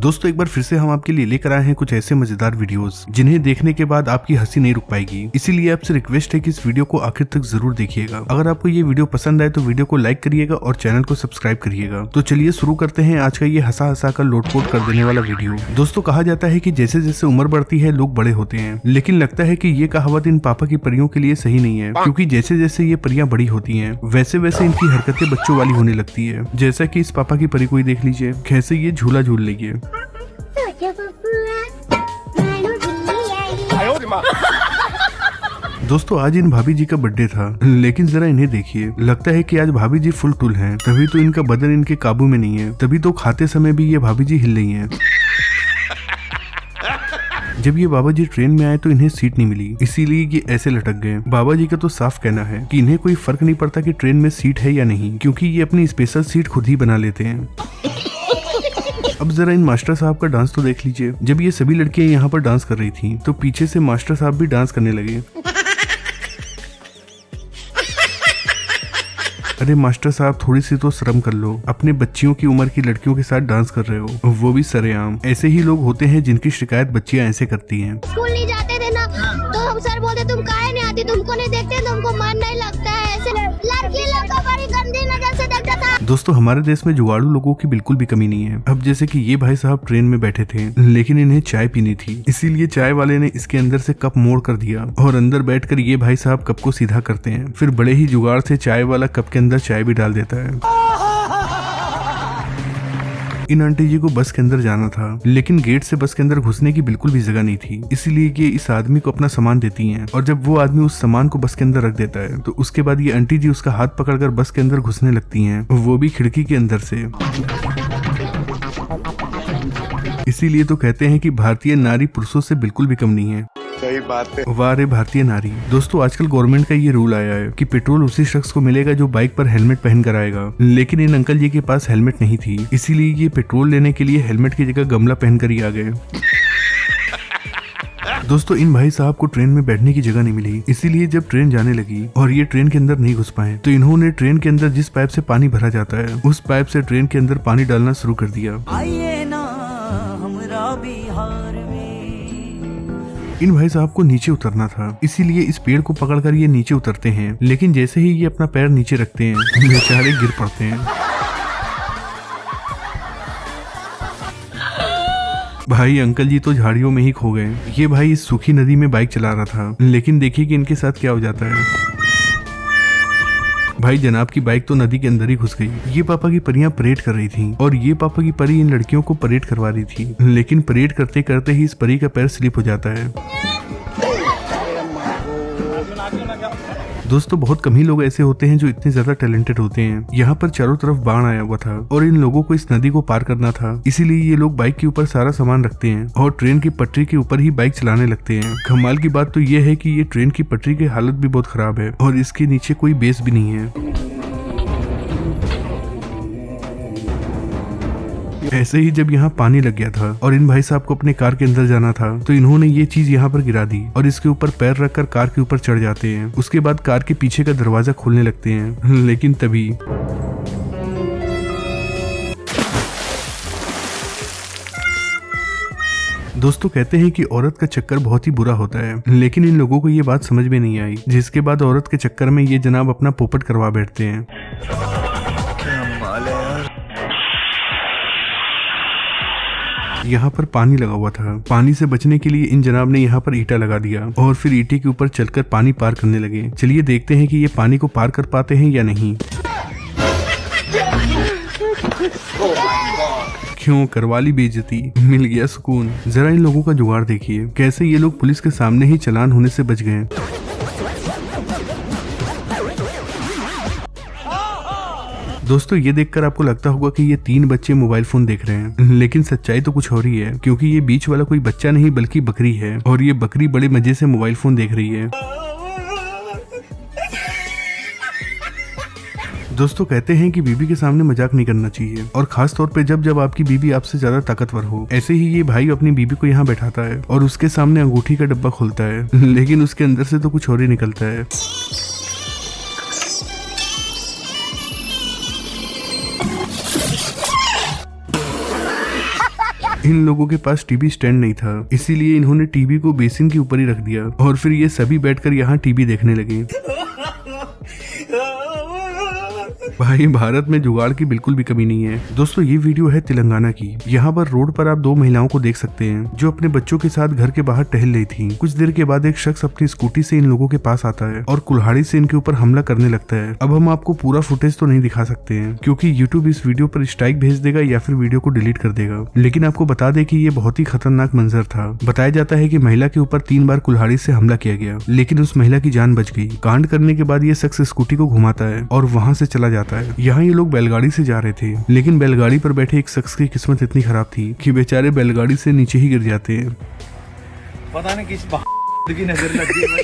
दोस्तों एक बार फिर से हम आपके लिए लेकर आए हैं कुछ ऐसे मजेदार वीडियोस जिन्हें देखने के बाद आपकी हंसी नहीं रुक पाएगी। इसीलिए आपसे रिक्वेस्ट है कि इस वीडियो को आखिर तक जरूर देखिएगा। अगर आपको ये वीडियो पसंद आए तो वीडियो को लाइक करिएगा और चैनल को सब्सक्राइब करिएगा। तो चलिए शुरू करते हैं आज का ये हंसा हंसा कर लोटपोट कर देने वाला वीडियो। दोस्तों कहा जाता है कि जैसे जैसे उम्र बढ़ती है लोग बड़े होते हैं, लेकिन लगता है कि ये कहावत इन पापा की परियों के लिए सही नहीं है, क्योंकि जैसे जैसे ये परियां बड़ी होती हैं वैसे वैसे इनकी हरकतें बच्चों वाली होने लगती है। जैसा कि इस पापा की परी को ही देख लीजिए, कैसे ये झूला झूल लेगी। दोस्तों आज इन भाभी जी का बर्थडे था, लेकिन जरा इन्हें देखिए, लगता है कि आज भाभी जी फुल टूल हैं, तभी तो इनका बदन इनके काबू में नहीं है, तभी तो खाते समय भी ये भाभी जी हिल रही हैं। जब ये बाबा जी ट्रेन में आए तो इन्हें सीट नहीं मिली, इसीलिए ये ऐसे लटक गए। बाबा जी का तो साफ कहना है कि इन्हें कोई फर्क नहीं पड़ता कि ट्रेन में सीट है या नहीं, क्योंकि ये अपनी स्पेशल सीट खुद ही बना लेते हैं। अब जरा इन मास्टर साहब का डांस तो देख लीजिए। जब ये सभी लड़कियां यहाँ पर डांस कर रही थी तो पीछे से मास्टर साहब भी डांस करने लगे। अरे मास्टर साहब थोड़ी सी तो शर्म कर लो, अपने बच्चियों की उम्र की लड़कियों के साथ डांस कर रहे हो, वो भी सरेआम। ऐसे ही लोग होते हैं जिनकी शिकायत बच्चियां ऐसे करती हैं। स्कूल नहीं जाते थे ना तो हम सर बोलते तुम काहे नहीं आती, तुमको नहीं देखते, तुमको मन नहीं लगता है, ऐसे लड़की लोग को बड़ी गंदी नजर से देखता था। दोस्तों हमारे देश में जुगाड़ू लोगों की बिल्कुल भी कमी नहीं है। अब जैसे कि ये भाई साहब ट्रेन में बैठे थे, लेकिन इन्हें चाय पीनी थी, इसीलिए चाय वाले ने इसके अंदर से कप मोड़ कर दिया और अंदर बैठकर ये भाई साहब कप को सीधा करते हैं। फिर बड़े ही जुगाड़ से चाय वाला कप के अंदर चाय भी डाल देता है। इन आंटी जी को बस के अंदर जाना था, लेकिन गेट से बस के अंदर घुसने की बिल्कुल भी जगह नहीं थी, इसलिए ये इस आदमी को अपना सामान देती हैं। और जब वो आदमी उस सामान को बस के अंदर रख देता है तो उसके बाद ये आंटी जी उसका हाथ पकड़कर बस के अंदर घुसने लगती हैं, वो भी खिड़की के अंदर से। इसीलिए तो कहते हैं कि भारतीय नारी पुरुषों से बिल्कुल भी कम नहीं है। सही बात है। वाह रे भारतीय नारी। दोस्तों आजकल गवर्नमेंट का ये रूल आया है कि पेट्रोल उसी शख्स को मिलेगा जो बाइक पर हेलमेट पहन कर आएगा, लेकिन इन अंकल जी के पास हेलमेट नहीं थी, इसीलिए ये पेट्रोल लेने के लिए हेलमेट की जगह गमला पहनकर ही आ गए। दोस्तों इन भाई साहब को ट्रेन में बैठने की जगह नहीं मिली, इसीलिए जब ट्रेन जाने लगी और ये ट्रेन के अंदर नहीं घुस पाए तो इन्होंने ट्रेन के अंदर जिस पाइप से पानी भरा जाता है उस पाइप से ट्रेन के अंदर पानी डालना शुरू कर दिया। इन भाई साहब को नीचे उतरना था, इसीलिए इस पेड़ को पकड़कर ये नीचे उतरते हैं, लेकिन जैसे ही ये अपना पैर नीचे रखते हैं बेचारे गिर पड़ते हैं। भाई अंकल जी तो झाड़ियों में ही खो गए। ये भाई इस सूखी नदी में बाइक चला रहा था, लेकिन देखिए कि इनके साथ क्या हो जाता है। भाई जनाब की बाइक तो नदी के अंदर ही घुस गई। ये पापा की परियां परेड कर रही थीं और ये पापा की परी इन लड़कियों को परेड करवा रही थी, लेकिन परेड करते करते ही इस परी का पैर स्लिप हो जाता है। दोस्तों बहुत कम ही लोग ऐसे होते हैं जो इतने ज्यादा टैलेंटेड होते हैं। यहाँ पर चारों तरफ बाढ़ आया हुआ था और इन लोगों को इस नदी को पार करना था, इसीलिए ये लोग बाइक के ऊपर सारा सामान रखते हैं और ट्रेन की पटरी के ऊपर ही बाइक चलाने लगते हैं। कमाल की बात तो ये है कि ये ट्रेन की पटरी की हालत भी बहुत खराब है और इसके नीचे कोई बेस भी नहीं है। ऐसे ही जब यहाँ पानी लग गया था और इन भाई साहब को अपने कार के अंदर जाना था तो इन्होंने ये चीज यहाँ पर गिरा दी और इसके ऊपर पैर रखकर कार के ऊपर चढ़ जाते हैं। उसके बाद कार के पीछे का दरवाजा खोलने लगते हैं, लेकिन तभी दोस्तों कहते हैं कि औरत का चक्कर बहुत ही बुरा होता है, लेकिन इन लोगों को ये बात समझ में नहीं आई, जिसके बाद औरत के चक्कर में ये जनाब अपना पोपट करवा बैठते हैं। यहाँ पर पानी लगा हुआ था, पानी से बचने के लिए इन जनाब ने यहाँ पर ईंटा लगा दिया और फिर ईंटे के ऊपर चलकर पानी पार करने लगे। चलिए देखते हैं कि ये पानी को पार कर पाते हैं या नहीं। क्यों करवा ली बेइज्जती, मिल गया सुकून। जरा इन लोगों का जुगाड़ देखिए, कैसे ये लोग पुलिस के सामने ही चालान होने से बच गए। दोस्तों ये देखकर आपको लगता होगा कि ये 3 बच्चे मोबाइल फोन देख रहे हैं, लेकिन सच्चाई तो कुछ और ही है, क्योंकि ये बीच वाला कोई बच्चा नहीं बल्कि बकरी है और ये बकरी बड़े मजे से मोबाइल फोन देख रही है। दोस्तों कहते हैं कि बीबी के सामने मजाक नहीं करना चाहिए, और खास तौर पे जब आपकी बीबी आपसे ज्यादा ताकतवर हो। ऐसे ही ये भाई अपनी बीबी को यहाँ बैठाता है और उसके सामने अंगूठी का डब्बा खोलता है, लेकिन उसके अंदर से तो कुछ और ही निकलता है। इन लोगों के पास टीवी स्टैंड नहीं था, इसीलिए इन्होंने टीवी को बेसिन के ऊपर ही रख दिया और फिर ये सभी बैठकर यहाँ टीवी देखने लगे। भाई भारत में जुगाड़ की बिल्कुल भी कमी नहीं है। दोस्तों ये वीडियो है तेलंगाना की। यहाँ पर रोड पर आप दो महिलाओं को देख सकते हैं जो अपने बच्चों के साथ घर के बाहर टहल रही थी। कुछ देर के बाद एक शख्स अपनी स्कूटी से इन लोगों के पास आता है और कुल्हाड़ी से इनके ऊपर हमला करने लगता है। अब हम आपको पूरा फुटेज तो नहीं दिखा सकते हैं क्योंकि यूट्यूब इस वीडियो पर स्ट्राइक भेज देगा या फिर वीडियो को डिलीट कर देगा, लेकिन आपको बता दें कि ये बहुत ही खतरनाक मंजर था। बताया जाता है कि महिला के ऊपर 3 बार कुल्हाड़ी से हमला किया गया, लेकिन उस महिला की जान बच गई। कांड करने के बाद ये शख्स स्कूटी को घुमाता है और वहाँ से चला जाता है। यहाँ ये लोग बैलगाड़ी से जा रहे थे, लेकिन बैलगाड़ी पर बैठे एक शख्स की किस्मत इतनी खराब थी कि बेचारे बैलगाड़ी से नीचे ही गिर जाते हैं। पता नहीं किस की नजर लग गई।